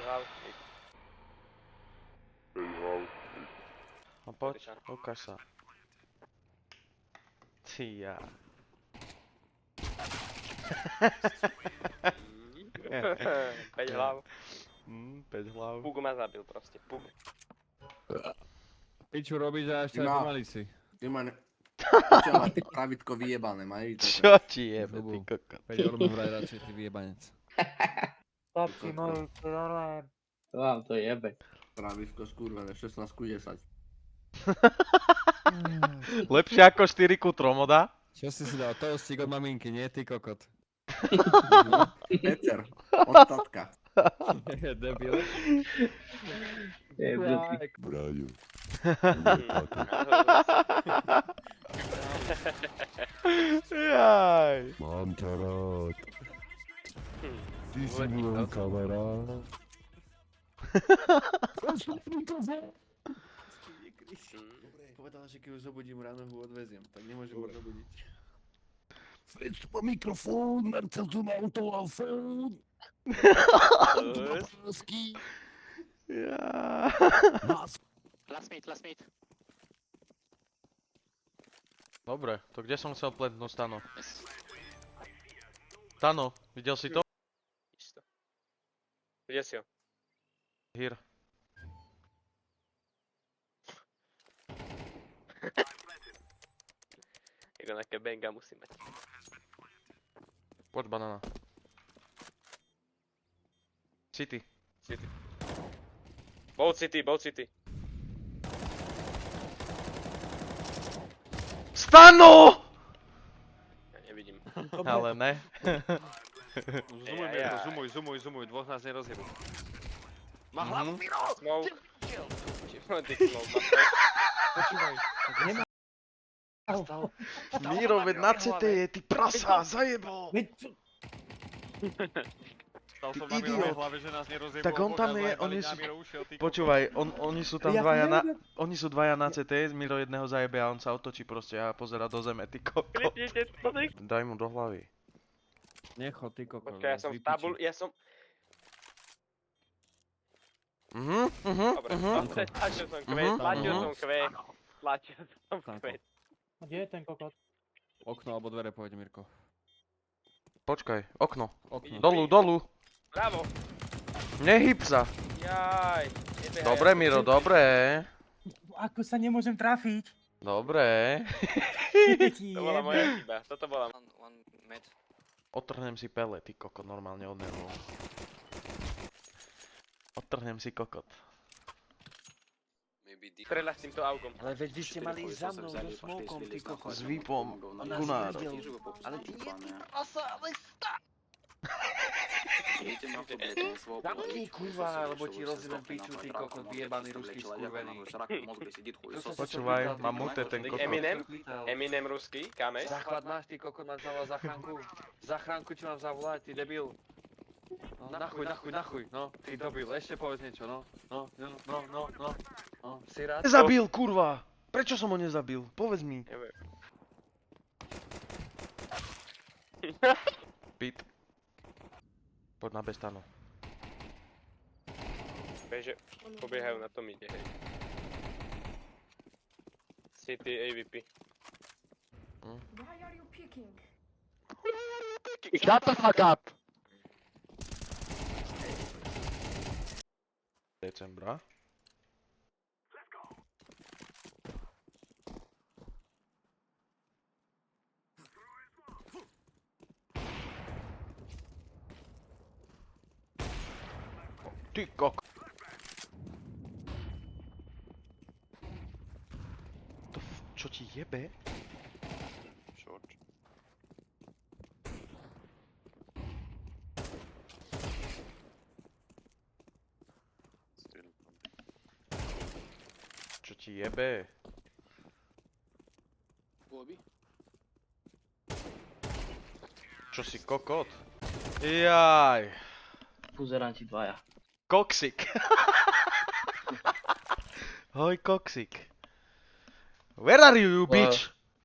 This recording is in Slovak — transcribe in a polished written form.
hlav. No poď, ukáž sa. Ty ja. 5 hlav. 5 hlav. Pug ma zabil proste, Pug. Piču robíš a ešte aj No. pomaly si. Ty ma ne... Čo má ty pravítko vyjebané, mají to. Čo ti jebe, ty kokot? 5 eur mu vraj radšej, ty vyjebanec. Chlapci moji, to normálne. Vám to jebe. Pravítko skurvené, 16 ku 10. Lepšie ako 4 ku 3 moda? Čo si dal? Toastík od maminky, nie ty kokot. Peter, od tatka. Debil. Bráďo. Jaj. Mám ťa rád. Ty si môj kamarát. Povedala, že keď ju zobudím ráno, ho odveziem, tak nemôžem ho zobudiť. Fec po mikrofón, Mercedes autolafón. Pásky. Ja. Last meet. Dobre, to kde som chcel plentnúť, Tano? Tano, videl si to? Isto. Kde si ho? Here. Jako nejaké benga musí mať. Poď banana. City. Both city. Stano! Ja nevidím. Ale ne. Zumuj, Ejajaj. Mirko, zumuj, dvoch nás nerozjebú. Má hlavu, Miro! Smoke. Ty smoke, Počúvaj. Nemá. Miro, veď na CT je, ty prasa, zajebol! Veď čo? Stal som Ty na Mirovej idiot. hlave, že nás nerozjebú. Tak on tam je, počúvaj, oni sú tam dvaja na... Oni sú dvaja na CT, Miro jedného zajebe a on sa otočí proste a pozera do zeme, ty kokot. Daj mu do hlavy. Nechod, ty kokot. Počkaj, ja som v tabul, ja som... Dobre, tlačil som kvet. Kde je ten kokot? Okno alebo dvere, povedz, Mirko. Počkaj, okno. Okno. Dolu. Bravo. Nehyb sa. Jaj. Dobre, Miro, dobre. Ako sa nemôžem trafiť? Dobre. To bola moja chyba, toto bola... Otrhnem si pele, ty kokot, normálne od nervov. Otrhnem si kokot. Strela s týmto augom. Ale veď vy ste mali ísť za mnou so smokom, ty kokot. S výpom, On nás Gunár. nevedel. Ale ty je ty prasa, ale stá! Zamkni kurva, lebo ti rozjebem piču, ty kokot, vyjebaný ruský skurvený. Počúvaj, mám mute ten kokot. Eminem ruský, kame? Záchvat máš, ty kokot, mám zavolať záchranku. Záchranku, čo mám zavolať, ty debil. No nachuj, no, ty debil, ešte povedz niečo, no, si rád? Nezabil, kurva! Prečo som ho nezabil? Povedz mi. Neviem. Pit. Poď na bestano. Beže, pobiehajú na tom ide, hej. City AVP. Why are you picking? Shut the fuck up! Decembra. Ty kok... Čo ti jebe? Čo ti jebe? Čo si kokot? Jaj. Pozerám ti dvaja. Koksik. Hoj, koksik. Where are you, bitch?